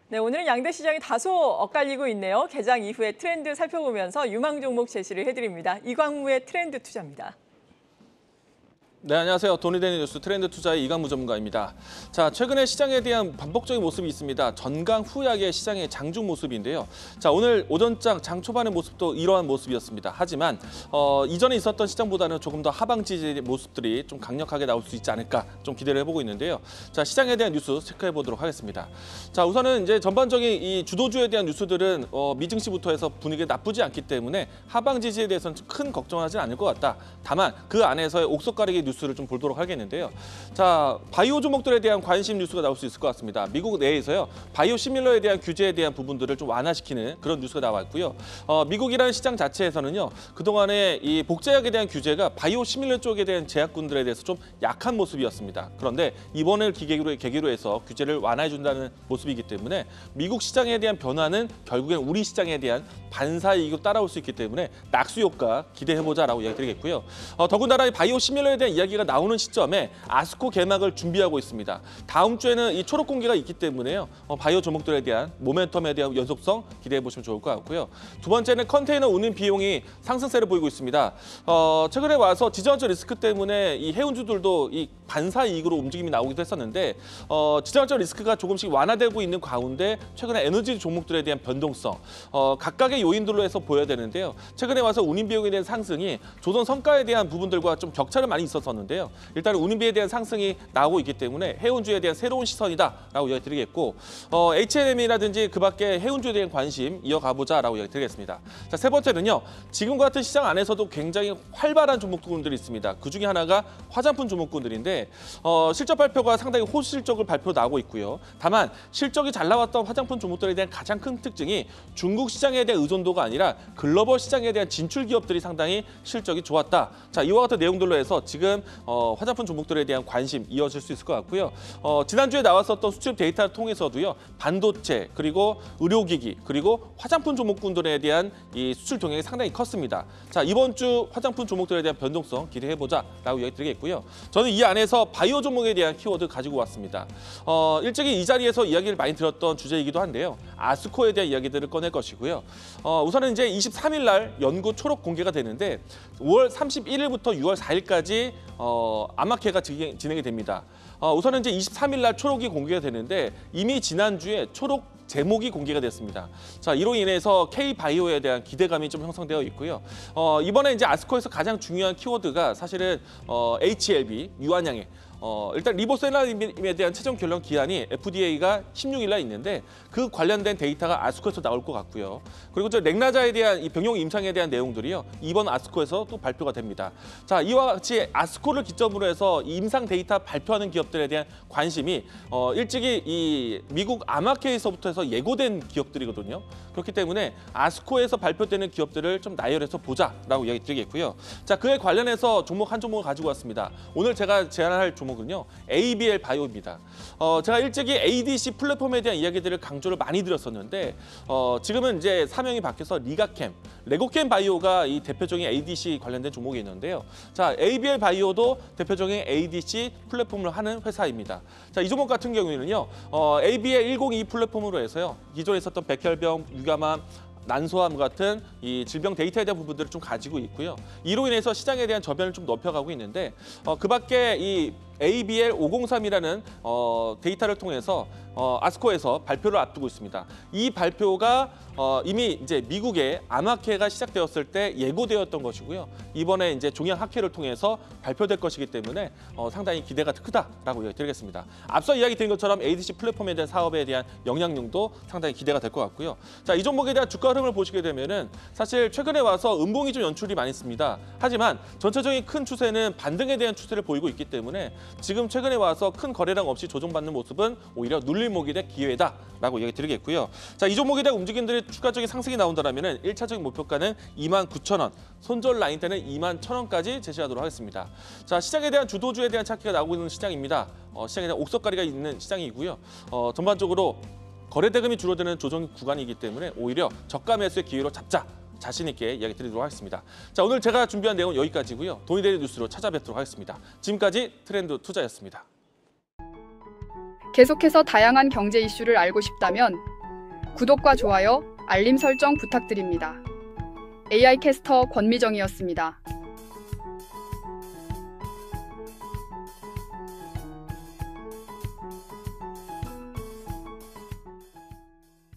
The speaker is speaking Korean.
네, 오늘은 양대 시장이 다소 엇갈리고 있네요. 개장 이후의 트렌드 살펴보면서 유망 종목 제시를 해드립니다. 이광무의 트렌드 투자입니다. 네, 안녕하세요. 돈이 되는 뉴스 트렌드 투자의 이광무 전문가입니다. 자, 최근에 시장에 대한 반복적인 모습이 있습니다. 전강 후약의 시장의 장중 모습인데요. 자, 오늘 오전장 장 초반의 모습도 이러한 모습이었습니다. 하지만 이전에 있었던 시장보다는 조금 더 하방 지지의 모습들이 좀 강력하게 나올 수 있지 않을까 좀 기대를 해보고 있는데요. 자, 시장에 대한 뉴스 체크해 보도록 하겠습니다. 자, 우선은 이제 전반적인 이 주도주에 대한 뉴스들은 미증시부터 해서 분위기가 나쁘지 않기 때문에 하방 지지에 대해서는 큰 걱정하지는 않을 것 같다. 다만 그 안에서의 옥석 가리기 뉴스를 좀 보도록 하겠는데요. 자, 바이오 종목들에 대한 관심 뉴스가 나올 수 있을 것 같습니다. 미국 내에서요. 바이오 시밀러에 대한 규제에 대한 부분들을 좀 완화시키는 그런 뉴스가 나왔고요. 미국이라는 시장 자체에서는요. 그동안에 이 복제약에 대한 규제가 바이오 시밀러 쪽에 대한 제약군들에 대해서 좀 약한 모습이었습니다. 그런데 이번을 계기로 해서 규제를 완화해 준다는 모습이기 때문에 미국 시장에 대한 변화는 결국엔 우리 시장에 대한 반사이익으로 따라올 수 있기 때문에 낙수 효과 기대해보자라고 이야기드리겠고요. 더군다나 바이오 시밀러에 대한 이야기가 나오는 시점에 아스코 개막을 준비하고 있습니다. 다음 주에는 이 초록 공개가 있기 때문에요. 바이오 종목들에 대한 모멘텀에 대한 연속성 기대해 보시면 좋을 것 같고요. 두 번째는 컨테이너 운임 비용이 상승세를 보이고 있습니다. 최근에 와서 지정학적 리스크 때문에 이 해운주들도 이 반사 이익으로 움직임이 나오기도 했었는데 지정학적 리스크가 조금씩 완화되고 있는 가운데 최근에 에너지 종목들에 대한 변동성 각각의 요인들로 해서 보여야 되는데요. 최근에 와서 운임 비용에 대한 상승이 조선 성과에 대한 부분들과 좀 격차를 많이 있었었는데요. 일단 운임비에 대한 상승이 나오고 있기 때문에 해운주에 대한 새로운 시선이다라고 이야기드리겠고 H&M이라든지 그밖에 해운주에 대한 관심 이어가보자라고 이야기드리겠습니다. 자, 세 번째는요. 지금 같은 시장 안에서도 굉장히 활발한 종목군들이 있습니다. 그중에 하나가 화장품 종목군들인데 실적 발표가 상당히 호실적을 발표 나오고 있고요. 다만 실적이 잘 나왔던 화장품 종목들에 대한 가장 큰 특징이 중국 시장에 대한 의존도가 아니라 글로벌 시장에 대한 진출 기업들이 상당히 실적이 좋았다. 자, 이와 같은 내용들로 해서 지금 화장품 종목들에 대한 관심 이어질 수 있을 것 같고요. 지난주에 나왔었던 수출 데이터를 통해서도요. 반도체 그리고 의료기기 그리고 화장품 종목군들에 대한 이 수출 동향이 상당히 컸습니다. 자, 이번 주 화장품 종목들에 대한 변동성 기대해보자라고 이야기드리겠고요. 저는 이 안에서 바이오 종목에 대한 키워드 가지고 왔습니다. 일찍이 이 자리에서 이야기를 많이 들었던 주제이기도 한데요. 아스코에 대한 이야기들을 꺼낼 것이고요. 우선은 이제 23일 날 연구 초록 공개가 되는데 5월 31일부터 6월 4일까지 암막회가 진행이 됩니다. 우선은 이제 23일 날 초록이 공개가 되는데 이미 지난주에 초록 제목이 공개가 됐습니다. 자, 이로 인해서 K바이오에 대한 기대감이 좀 형성되어 있고요. 이번에 이제 아스코에서 가장 중요한 키워드가 사실은 HLB 유한양액. 일단 리보셀라림에 대한 최종 결론 기한이 FDA가 16일 날 있는데 그 관련된 데이터가 아스코에서 나올 것 같고요. 그리고 저 렉나자에 대한 이 병용 임상에 대한 내용들이요. 이번 아스코에서 또 발표가 됩니다. 자, 이와 같이 아스코를 기점으로 해서 이 임상 데이터 발표하는 기업들에 대한 관심이 일찍이 이 미국 암학회에서부터 해서 예고된 기업들이거든요. 그렇기 때문에 아스코에서 발표되는 기업들을 좀 나열해서 보자라고 이야기 드리겠고요. 자, 그에 관련해서 종목 한 종목을 가지고 왔습니다. 오늘 제가 제안할 종목은요. ABL 바이오입니다. 제가 일찍이 ADC 플랫폼에 대한 이야기들을 강조를 많이 드렸었는데 지금은 이제 사명이 바뀌어서 리가캠, 레고캠 바이오가 이 대표적인 ADC 관련된 종목이 있는데요. 자, ABL 바이오도 대표적인 ADC 플랫폼을 하는 회사입니다. 자, 이 종목 같은 경우에는요. ABL 102 플랫폼으로 해서요. 기존에 있었던 백혈병, 유감암, 난소암 같은 이 질병 데이터에 대한 부분들을 좀 가지고 있고요. 이로 인해서 시장에 대한 저변을 좀 높여가고 있는데 그밖에 이 ABL 503이라는 데이터를 통해서 아스코에서 발표를 앞두고 있습니다. 이 발표가 이미 이제 미국의 암학회가 시작되었을 때 예고되었던 것이고요. 이번에 이제 종양 학회를 통해서 발표될 것이기 때문에 상당히 기대가 크다라고 이야기드리겠습니다. 앞서 이야기 드린 것처럼 ADC 플랫폼에 대한 사업에 대한 영향력도 상당히 기대가 될 것 같고요. 자, 이 종목에 대한 주가 흐름을 보시게 되면은 사실 최근에 와서 음봉이 좀 연출이 많이 있습니다. 하지만 전체적인 큰 추세는 반등에 대한 추세를 보이고 있기 때문에 지금 최근에 와서 큰 거래량 없이 조정받는 모습은 오히려 눌림목이 될 기회다라고 이야기 드리겠고요. 자, 이 종목에 대한 움직임들이 추가적인 상승이 나온다면 1차적인 목표가는 29,000원, 손절 라인대는 21,000원까지 제시하도록 하겠습니다. 자, 시장에 대한 주도주에 대한 찾기가 나오고 있는 시장입니다. 시장에 대한 옥석가리가 있는 시장이고요. 전반적으로 거래 대금이 줄어드는 조정 구간이기 때문에 오히려 저가 매수의 기회로 잡자. 자신 있게 이야기 드리도록 하겠습니다. 자, 오늘 제가 준비한 내용은 여기까지고요. 돈이 되는 뉴스로 찾아뵙도록 하겠습니다. 지금까지 트렌드 투자였습니다. 계속해서 다양한 경제 이슈를 알고 싶다면 구독과 좋아요, 알림 설정 부탁드립니다. AI 캐스터 권미정이었습니다.